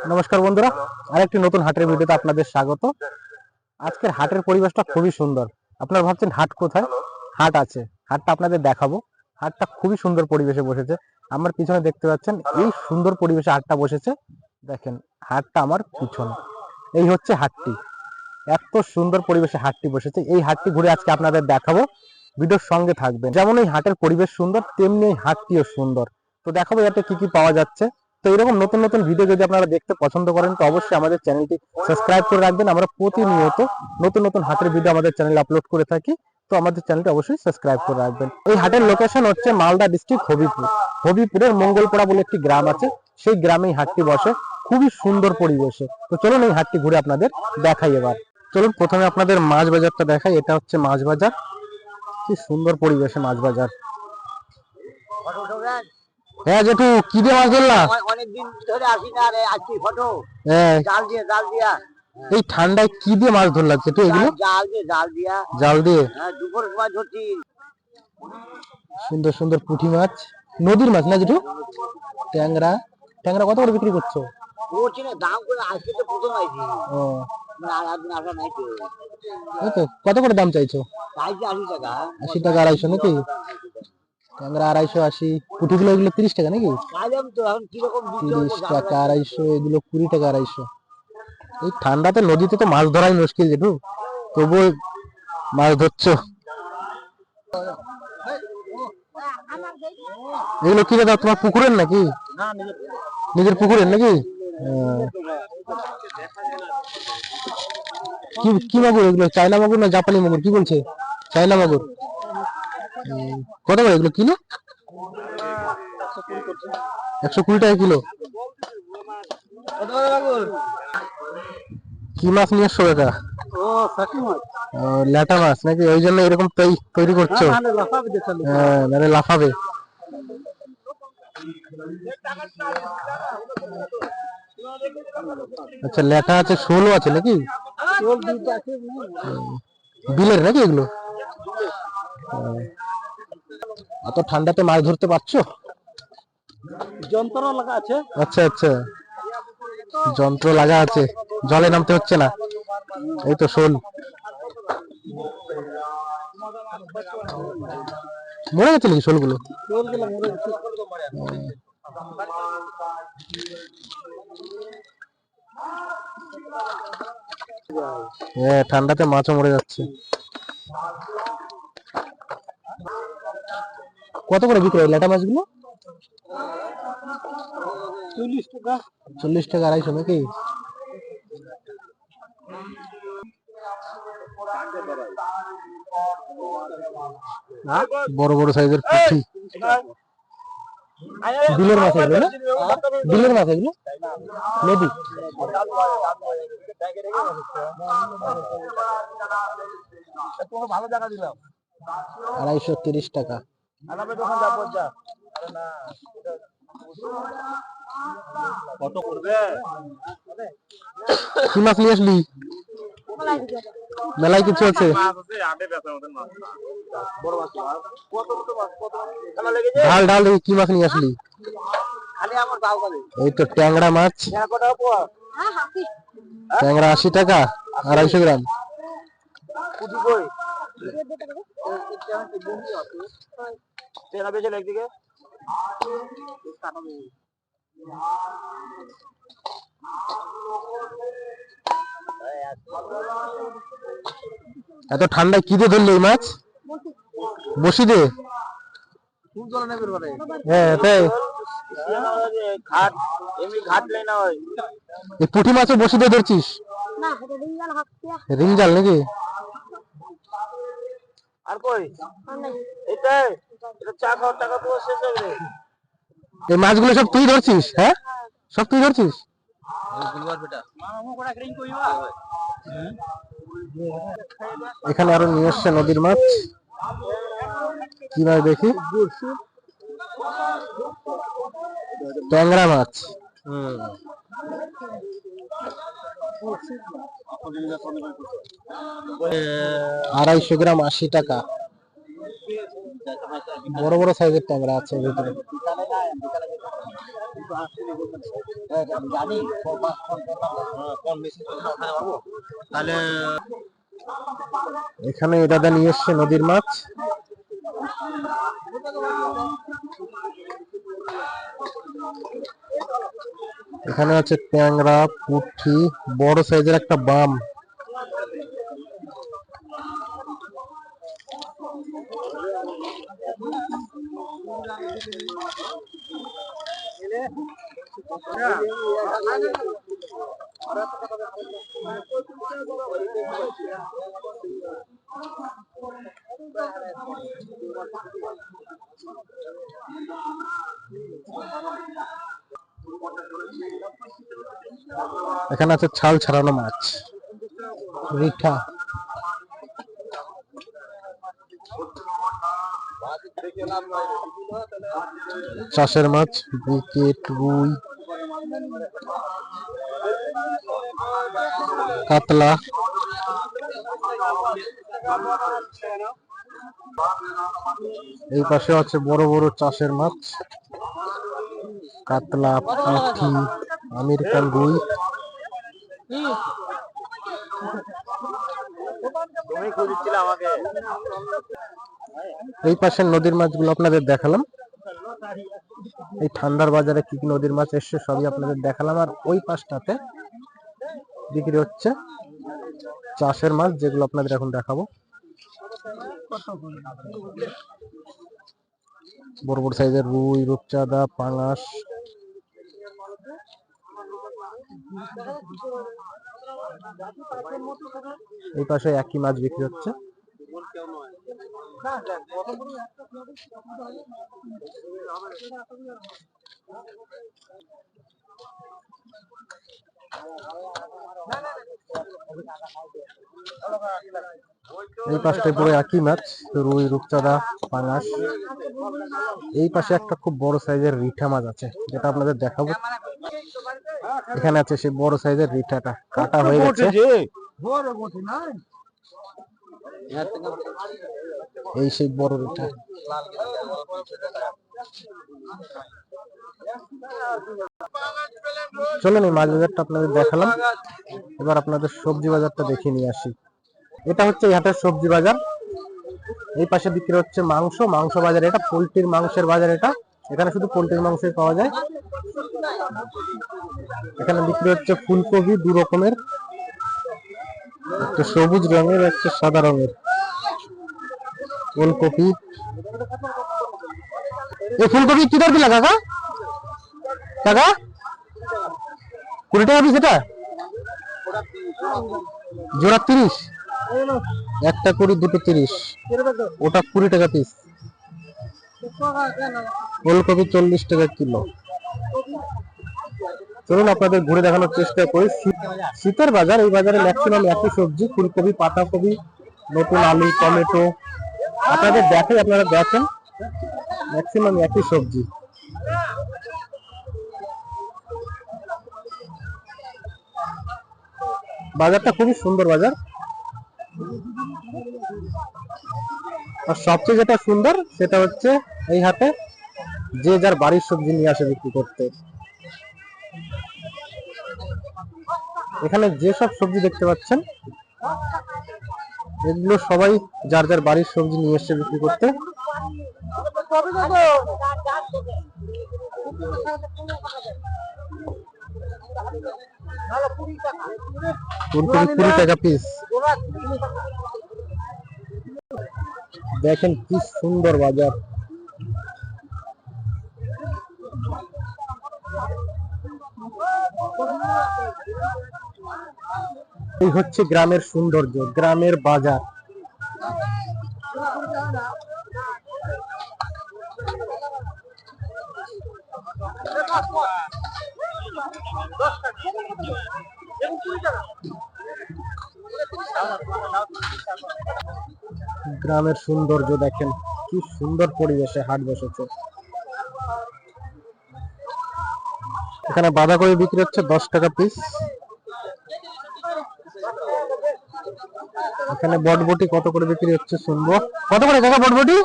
নমস্কার বন্ধুরা, আরেকটি নতুন হাটের ভিডিওতে আপনাদের স্বাগত। আজকের হাটের পরিবেশটা খুবই সুন্দর। আপনারা ভাবছেন হাট কোথায়? হাট আছে, হাটটা আপনাদের দেখাবো। হাটটা খুবই সুন্দর পরিবেশে বসেছে। আমার পিছনে দেখতে পাচ্ছেন এই সুন্দর পরিবেশে হাটটা বসেছে। দেখেন হাটটা আমার পিছনে, এই হচ্ছে হাটটি। এত সুন্দর পরিবেশে হাটটি বসেছে। এই হাটটি ঘুরে আজকে আপনাদের দেখাবো, ভিডিওর সঙ্গে থাকবেন। যেমন এই হাটের পরিবেশ সুন্দর, তেমনি এই হাটটিও সুন্দর। তো দেখাবো এতে কি কি পাওয়া যাচ্ছে। তো এরকম নতুন নতুন ভিডিও যদি আপনারা দেখতে পছন্দ করেন তো অবশ্যই আমাদের চ্যানেলটি সাবস্ক্রাইব করে রাখবেন। আমরা প্রতিনিয়ত নতুন নতুন হাটের ভিডিও আমাদের চ্যানেলে আপলোড করে থাকি, তো আমাদের চ্যানেলটি অবশ্যই সাবস্ক্রাইব করে রাখবেন। এই হাটের লোকেশন হচ্ছে মালদা ডিস্ট্রিক্ট হবিপুর। হবিপুরের মঙ্গলপাড়া বলে একটি গ্রাম আছে, সেই গ্রামেই হাটটি বসে, খুবই সুন্দর পরিবেশে। তো চলুন এই হাটটি ঘুরে আপনাদের দেখাই। এবার চলুন প্রথমে আপনাদের মাছ বাজারটা দেখাই। এটা হচ্ছে মাছ বাজার, কি সুন্দর পরিবেশে মাছ বাজার। হ্যাঁ জেঠু, কি দিয়ে মাছ ধরলা? অনেকদিন ধরে আসি না রে, আজকে ফটো হ্যাঁ, জাল দিয়া এই ঠান্ডায় কি দিয়ে মাছ ধরলা জেঠু এগুলো? জাল দিয়া জাল দিয়ে। হ্যাঁ, দুপুর সময় ধরছি। সুন্দর সুন্দর পুঁটি মাছ, নদীর মাছ না জেঠু? ট্যাংরা, ট্যাংরা কত করে বিক্রি করছো? করছি না, দাম করে আজকে তো প্রথম আইছি। ও, মানে আর একদিন আসা নাই তো। এই তো কত করে দাম চাইছো? চাইছি 80 টাকা। 80 টাকা, 250 নাকি? ট্যাংরা 280, পুঁটিগুলো এগুলো 30 টাকা নাকি? খাইলাম তো, এখন কিরকম 30 টাকা 250, এগুলো 20 টাকা 250। এই ঠান্ডাতে নদীতে তো মাছ ধরাই মুশকিল জেঠু, তবুও মাছ ধরছো। এগুলো কি দাদা, তোমার পুকুরের নাকি? নিজের পুকুরের নাকি? কি কি মাগুর এগুলো? চায়না মাগুর না জাপানি মাগুর? কি বলছে? চায়না মাগুর। কত করে এগুলো কিলো? 120 টাকা কিলো। কি মাছ নিয়ে এসছো কাকা? ল্যাটা মাছ নাকি? ওই জন্য এরকম তৈরি করছো? হ্যাঁ, মানে লাফাবে। আচ্ছা, ল্যাটা আছে, শোলও আছে নাকি? বিলের নাকি এগুলো? এত ঠান্ডাতে মাছ ধরতে পারছো? যন্ত্র লাগা আছে। আচ্ছা আচ্ছা, যন্ত্র লাগা আছে, জলে নামতে হচ্ছে না। এই তো শোল। মরে গেছে নাকি শোলগুলো? হ্যাঁ, ঠান্ডাতে মাছও মরে যাচ্ছে। কত করে বিক্রি হয় ল্যাটা মাছগুলো? 40 টাকা। 40 টাকা 250 নাকি? বড় বড় সাইজের পুঁটি। বিলের মাছ এগুলো না? বিলের মাছ এগুলো? নদী। ভালো জায়গা দিলাম। 230 টাকা। কত করবে? কি মাছ নিয়ে আসলি? মেলায় কিছু আছে? ঢাল ঢাল দেখি কি মাছ নিয়ে আসলি? এই তো ট্যাংরা মাছ। ট্যাংরা 80 টাকা, 250 গ্রাম। এত ঠান্ডায় কি দিয়ে ধরলি এই মাছ? বসি দিয়ে? হ্যাঁ তাই। এই পুঁটি মাছও বসি দিয়ে ধরছিস? রিং জাল নাকি? আর কই এটা এটা চা খাওয়ার টাকা তো শেষ হবে। এই মাছগুলো সব তুই ধরছিস? হ্যাঁ, সব তুই ধরছিস? এখানে আরো নিয়ে এসছে নদীর মাছ। কি মাছ দেখি? ট্যাংরা মাছ। 250 গ্রাম 80 টাকা। বড় বড় সাইজের ট্যাংরা আছে ভিতরে। জানি কোন মেশিন তাহলে এখানে দাদা নিয়ে এসছে নদীর মাছ। এখানে আছে ট্যাংরা, পুঁটি, বড় সাইজের একটা বাম। এখানে আছে ছাল ছাড়ানো মাছ, রিঠা। চাষের মাছ, ব্রিকেট, রুই, কাতলা। এই পাশে আছে বড় বড় চাষের মাছ, কাতলা, পুঁটি, আমেরিকান রুই। এই পাশের নদীর মাছগুলো আপনাদের দেখালাম। এই ঠান্ডার বাজারে কি কি নদীর মাছ এসছে সবই আপনাদের দেখালাম। আর ওই পাশটাতে বিক্রি হচ্ছে চাষের মাছ, যেগুলো আপনাদের এখন দেখাবো। বড় বড় সাইজের রুই, রূপচাঁদা, পাঙাশ। এই পাশে একই মাছ বিক্রি হচ্ছে। এই পাশটায় পুরো একই মাছ, রুই, রূপচাঁদা, পাঙাশ। এই পাশে একটা খুব বড় সাইজের রিঠা মাছ আছে, যেটা আপনাদের দেখাবো। এখানে আছে সেই বড় সাইজের রিঠাটা, কাটা হয়ে গেছে। এই সেই বড় রিঠা। চলুন, এই মাছ বাজারটা আপনাদের দেখালাম। এবার আপনাদের সবজি বাজারটা দেখিয়ে নিয়ে আসি। এটা হচ্ছে এই হাটের সবজি বাজার। এই পাশে বিক্রি হচ্ছে মাংস, মাংস বাজার। এটা পোল্ট্রির মাংসের বাজার। এটা এখানে শুধু পোল্ট্রির মাংসই পাওয়া যায়। এখানে বিক্রি হচ্ছে ফুলকপি দু রকমের, একটা সবুজ রঙের, একটা সাদা রঙের। ফুলকপি, এই ফুলকপি কি দর দিলা কাকা? কাকা 20 টাকা পিস। এটা জোড়া 30, একটা 20, দুটো 30, ওটা 20 টাকা পিস। ফুলকপি 40 টাকা কিলো। চলুন আপনাদের ঘুরে দেখানোর চেষ্টা করি। শীতের বাজার, এই বাজারে ম্যাক্সিমাম একই সবজি, ফুলকপি, পাতাকপি, নতুন আলু, টমেটো। আপনাদের দেখে, আপনারা দেখেন, ম্যাক্সিমাম একই সবজি। বাজারটা খুবই সুন্দর বাজার। আর সবচেয়ে যেটা সুন্দর সেটা হচ্ছে এই হাটে যে যার বাড়ির সবজি নিয়ে আসে বিক্রি করতে। এখানে যেসব সবজি দেখতে পাচ্ছেন, এগুলো সবাই যার যার বাড়ির সবজি নিয়ে এসে বিক্রি করতে। ফুলকপি 20 টাকা পিস। দেখেন কি সুন্দর বাজার। এই হচ্ছে গ্রামের সৌন্দর্য, গ্রামের বাজার। গ্রামের সৌন্দর্য দেখেন, কি সুন্দর পরিবেশে হাট বসেছে। এখানে বাঁধাকপি বিক্রি হচ্ছে 10 টাকা পিস। এখানে বটবটি কত করে বিক্রি হচ্ছে শুনবো। কত করে কাকা বটবটি?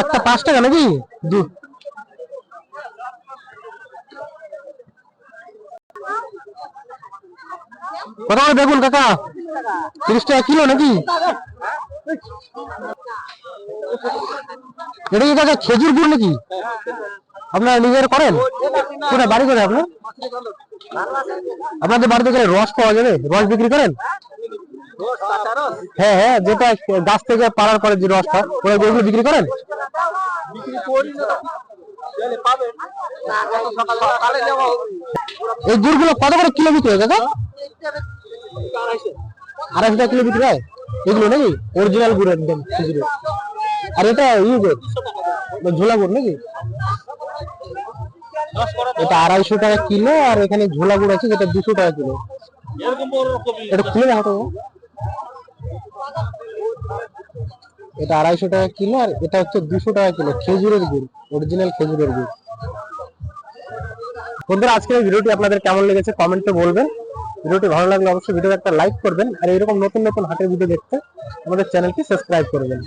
একটা 5 টাকা নাকি? কত করে বেগুন কাকা? 30 টাকা কিলো নাকি? এটা কি কাকা খেজুর গুড় নাকি? আপনারা নিজের করেন? কোথায় বাড়ি করে আপনার? আপনাদের বাড়িতে গেলে রস পাওয়া যাবে? রস বিক্রি করেন? হ্যাঁ হ্যাঁ, যেটা গাছ থেকে পাড়ার পরে যে রসটা, ওরা ওইগুলো বিক্রি করেন? এই গুড়গুলো কত করে কিলো বিক্রি হয় কাকা? 250 টাকা কিলো বিক্রি হয় এগুলো নাকি? অরিজিনাল গুড় একদম খেজুরের। আর এটা গুড়, ঝোলা গুড় নাকি? এটা 250 টাকা কিলো, আর এখানে ঝোলা গুড় আছে যেটা 200 টাকা কিলো। এটা খুলে দেখো তো। এটা 250 টাকা কিলো, আর এটা হচ্ছে 200 টাকা কিলো খেজুরের গুড়, অরিজিনাল খেজুরের গুড়। বন্ধুরা, আজকের এই ভিডিওটি আপনাদের কেমন লেগেছে কমেন্টে বলবেন। ভিডিওটি ভালো লাগলে অবশ্যই ভিডিওতে একটা লাইক করবেন, আর এরকম নতুন নতুন হাটের ভিডিও দেখতে আমাদের চ্যানেলটি সাবস্ক্রাইব করবেন।